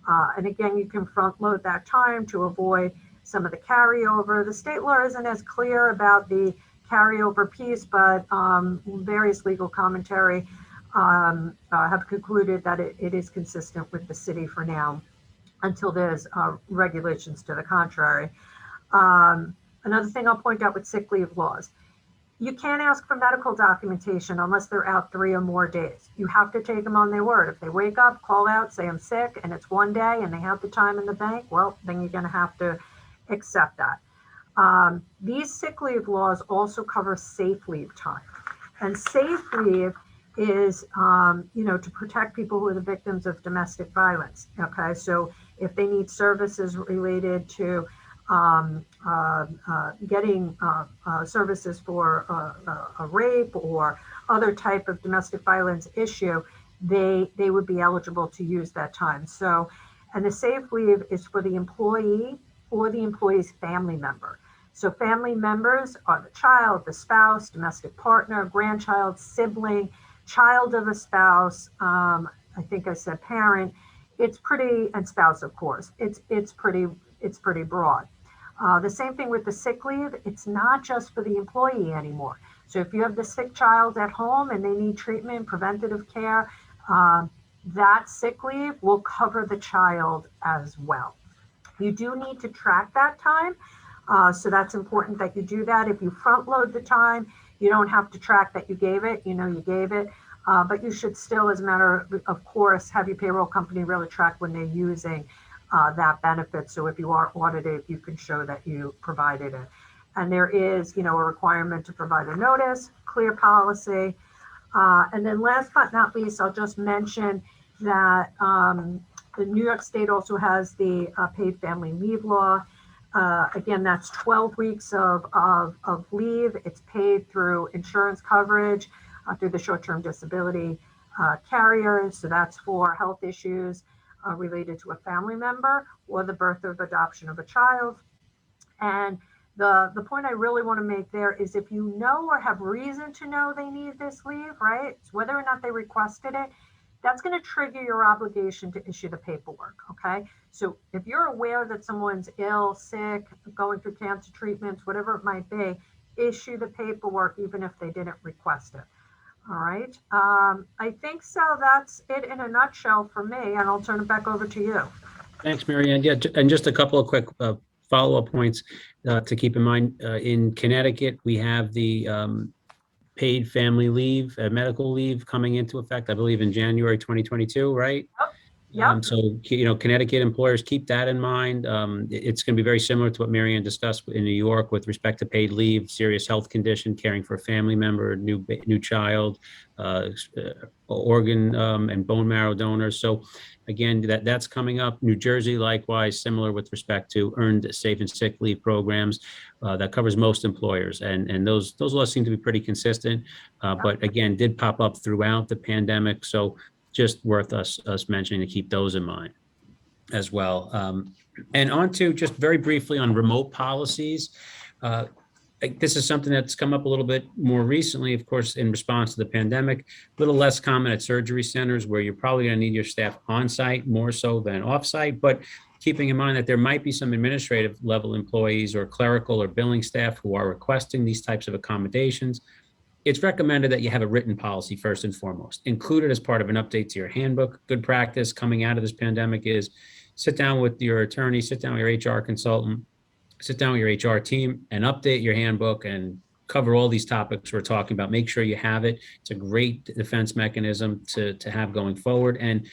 And again, you can front load that time to avoid some of the carryover. The state law isn't as clear about the carryover piece, but various legal commentary have concluded that it is consistent with the city for now, until there's regulations to the contrary. Another thing I'll point out with sick leave laws, you can't ask for medical documentation unless they're out 3 or more days. You have to take them on their word. If they wake up, call out, say I'm sick, and it's one day and they have the time in the bank, well, then you're going to have to accept that. These sick leave laws also cover safe leave time. And safe leave is, to protect people who are the victims of domestic violence. Okay, so if they need services related to getting services for a rape or other type of domestic violence issue, they would be eligible to use that time. So, and the safe leave is for the employee or the employee's family member. So family members are the child, the spouse, domestic partner, grandchild, sibling, child of a spouse, I think I said parent. It's pretty, and spouse, of course. It's pretty broad. The same thing with the sick leave. It's not just for the employee anymore. So if you have the sick child at home and they need treatment, preventative care, that sick leave will cover the child as well. You do need to track that time. So that's important that you do that. If you front load the time, you don't have to track that you gave it, you gave it, but you should still, as a matter of course, have your payroll company really track when they're using that benefit. So if you are audited, you can show that you provided it. And there is, a requirement to provide a notice, clear policy. And then last but not least, I'll just mention that the New York State also has the paid family leave law. Again, that's 12 weeks of leave. It's paid through insurance coverage, through the short-term disability carriers. So that's for health issues related to a family member or the birth or adoption of a child. And the point I really want to make there is if you know or have reason to know they need this leave, right? It's whether or not they requested it, that's going to trigger your obligation to issue the paperwork, okay? So if you're aware that someone's ill, sick, going through cancer treatments, whatever it might be, issue the paperwork even if they didn't request it, all right? I think so. That's it in a nutshell for me, and I'll turn it back over to you. Thanks, Marianne. Yeah, and just a couple of quick follow-up points to keep in mind. In Connecticut, we have the paid family leave, medical leave coming into effect, I believe in January 2022, right? Yep. So, Connecticut employers, keep that in mind. It's going to be very similar to what Marianne discussed in New York with respect to paid leave, serious health condition, caring for a family member, new child, organ and bone marrow donors. So again, that's coming up. New Jersey, likewise, similar with respect to earned safe and sick leave programs that covers most employers. And those laws seem to be pretty consistent, but again, did pop up throughout the pandemic. So just worth us mentioning to keep those in mind as well. And on to just very briefly on remote policies. This is something that's come up a little bit more recently, of course, in response to the pandemic, a little less common at surgery centers where you're probably going to need your staff on site more so than off site, but keeping in mind that there might be some administrative level employees or clerical or billing staff who are requesting these types of accommodations. It's recommended that you have a written policy first and foremost, included as part of an update to your handbook. Good practice coming out of this pandemic is sit down with your attorney, sit down with your HR consultant, sit down with your HR team and update your handbook and cover all these topics we're talking about. Make sure you have it. It's a great defense mechanism to have going forward. And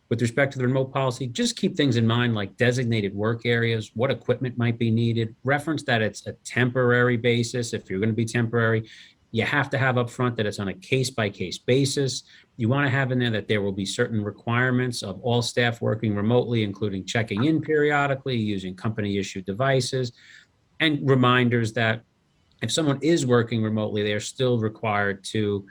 with respect to the remote policy, just keep things in mind like designated work areas, what equipment might be needed, reference that it's a temporary basis. If you're going to be temporary, you have to have up front that it's on a case-by-case basis. You want to have in there that there will be certain requirements of all staff working remotely, including checking in periodically, using company-issued devices, and reminders that if someone is working remotely, they are still required to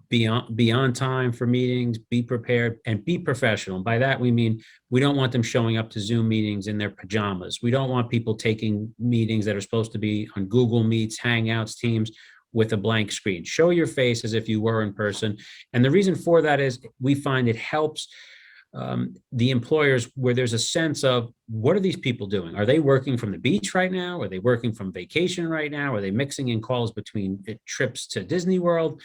be on time for meetings, be prepared, and be professional. By that, we mean we don't want them showing up to Zoom meetings in their pajamas. We don't want people taking meetings that are supposed to be on Google Meets, Hangouts, Teams with a blank screen. Show your face as if you were in person. And the reason for that is we find it helps the employers where there's a sense of what are these people doing? Are they working from the beach right now? Are they working from vacation right now? Are they mixing in calls between trips to Disney World?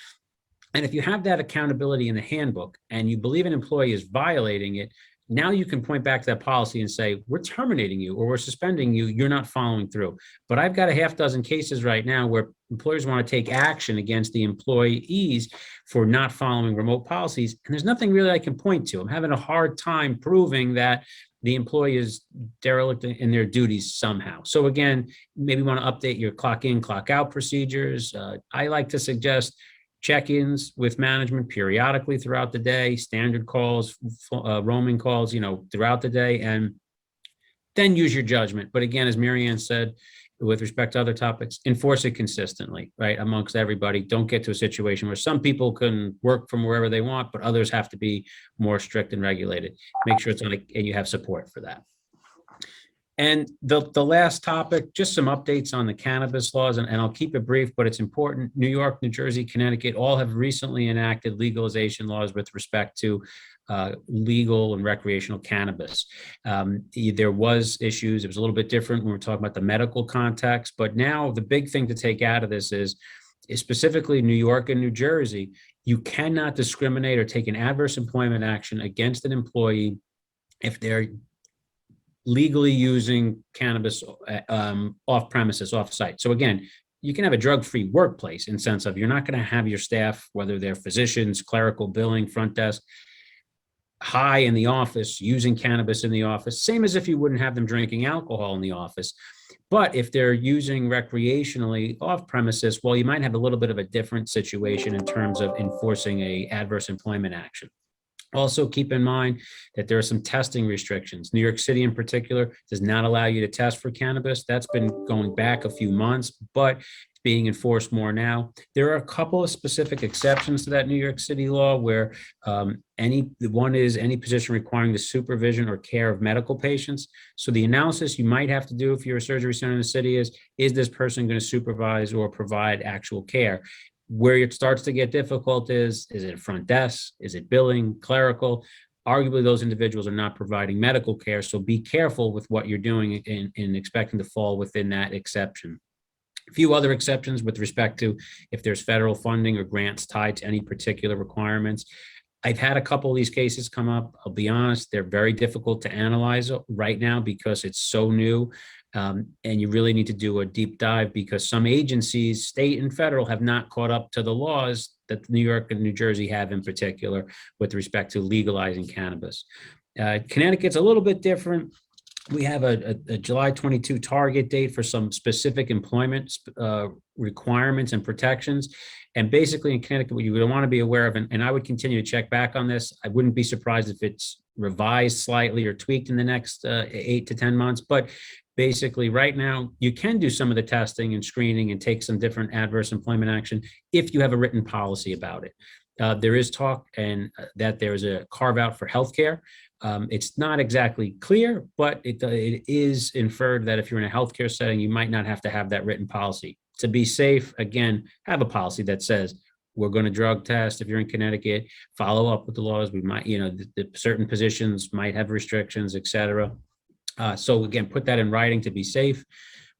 And if you have that accountability in the handbook and you believe an employee is violating it, now you can point back to that policy and say, we're terminating you or we're suspending you, you're not following through. But I've got a half dozen cases right now where employers want to take action against the employees for not following remote policies. And there's nothing really I can point to. I'm having a hard time proving that the employee is derelict in their duties somehow. So again, maybe want to update your clock in, clock out procedures. I like to suggest check-ins with management periodically throughout the day, standard calls, roaming calls, throughout the day, and then use your judgment. But again, as Marianne said, with respect to other topics, enforce it consistently, right, amongst everybody. Don't get to a situation where some people can work from wherever they want, but others have to be more strict and regulated. Make sure it's on, and you have support for that. And the last topic, just some updates on the cannabis laws, and I'll keep it brief, but it's important. New York, New Jersey, Connecticut all have recently enacted legalization laws with respect to legal and recreational cannabis. There was issues. It was a little bit different when we're talking about the medical context, but now the big thing to take out of this is specifically New York and New Jersey, you cannot discriminate or take an adverse employment action against an employee if they're legally using cannabis off premises, off site. So again, you can have a drug-free workplace in sense of you're not going to have your staff, whether they're physicians, clerical, billing, front desk, high in the office, using cannabis in the office, same as if you wouldn't have them drinking alcohol in the office. But if they're using recreationally off premises, well, you might have a little bit of a different situation in terms of enforcing a adverse employment action. Also, keep in mind that there are some testing restrictions. New York City in particular does not allow you to test for cannabis. That's been going back a few months, but it's being enforced more now. There are a couple of specific exceptions to that New York City law where one is any position requiring the supervision or care of medical patients. So the analysis you might have to do if you're a surgery center in the city is this person going to supervise or provide actual care? Where it starts to get difficult is it front desk? Is it billing, clerical? Arguably, those individuals are not providing medical care. So be careful with what you're doing in expecting to fall within that exception. A few other exceptions with respect to if there's federal funding or grants tied to any particular requirements. I've had a couple of these cases come up. I'll be honest, they're very difficult to analyze right now because it's so new. And you really need to do a deep dive because some agencies, state and federal, have not caught up to the laws that New York and New Jersey have in particular with respect to legalizing cannabis. Connecticut's a little bit different. We have a July 22 target date for some specific employment requirements and protections. And basically in Connecticut, what you would want to be aware of, and I would continue to check back on this. I wouldn't be surprised if it's revised slightly or tweaked in the next 8 to 10 months. But basically right now, you can do some of the testing and screening and take some different adverse employment action if you have a written policy about it. There is talk and that there is a carve out for healthcare. It's not exactly clear, but it is inferred that if you're in a healthcare setting, you might not have to have that written policy. To be safe, again, have a policy that says, we're going to drug test. If you're in Connecticut, follow up with the laws. We might, the certain positions might have restrictions, et cetera. So again, put that in writing to be safe.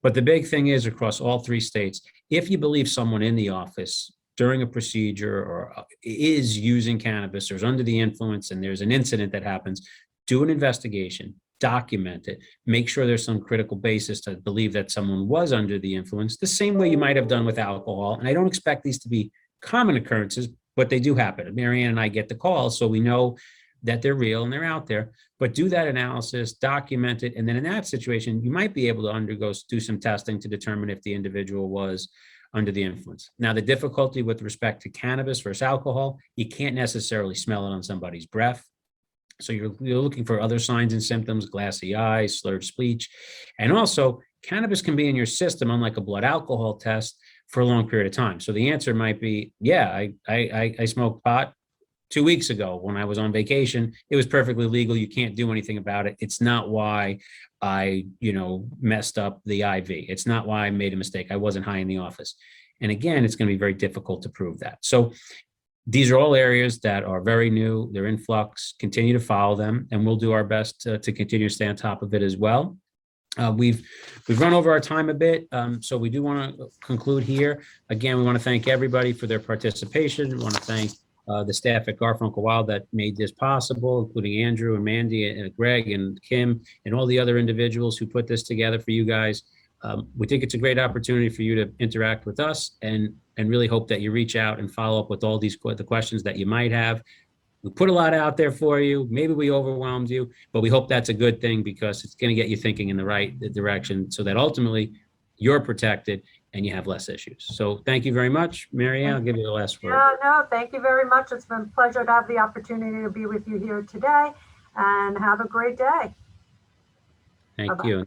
But the big thing is across all 3 states, if you believe someone in the office during a procedure or is using cannabis or is under the influence and there's an incident that happens, do an investigation, document it, make sure there's some critical basis to believe that someone was under the influence, the same way you might have done with alcohol. And I don't expect these to be common occurrences, but they do happen. Marianne and I get the calls, so we know that they're real and they're out there. But do that analysis, document it, and then in that situation, you might be able to do some testing to determine if the individual was under the influence. Now, the difficulty with respect to cannabis versus alcohol, you can't necessarily smell it on somebody's breath. So you're looking for other signs and symptoms, glassy eyes, slurred speech. And also, cannabis can be in your system, unlike a blood alcohol test, for a long period of time. So the answer might be, yeah, I smoked pot 2 weeks ago when I was on vacation. It was perfectly legal. You can't do anything about it. It's not why I, messed up the IV. It's not why I made a mistake. I wasn't high in the office. And again, it's going to be very difficult to prove that. So these are all areas that are very new. They're in flux. Continue to follow them, and we'll do our best to continue to stay on top of it as well. We've run over our time a bit, so we do want to conclude here. Again, we want to thank everybody for their participation. We want to thank the staff at Garfunkel Wild that made this possible, including Andrew and Mandy and Greg and Kim and all the other individuals who put this together for you guys. We think it's a great opportunity for you to interact with us, and really hope that you reach out and follow up with all the questions that you might have. We put a lot out there for you. Maybe we overwhelmed you, but we hope that's a good thing, because it's going to get you thinking in the right direction, so that ultimately you're protected and you have less issues. So thank you very much. Marianne, I'll give you the last word. Yeah, no, thank you very much. It's been a pleasure to have the opportunity to be with you here today, and have a great day. Thank Bye-bye. you.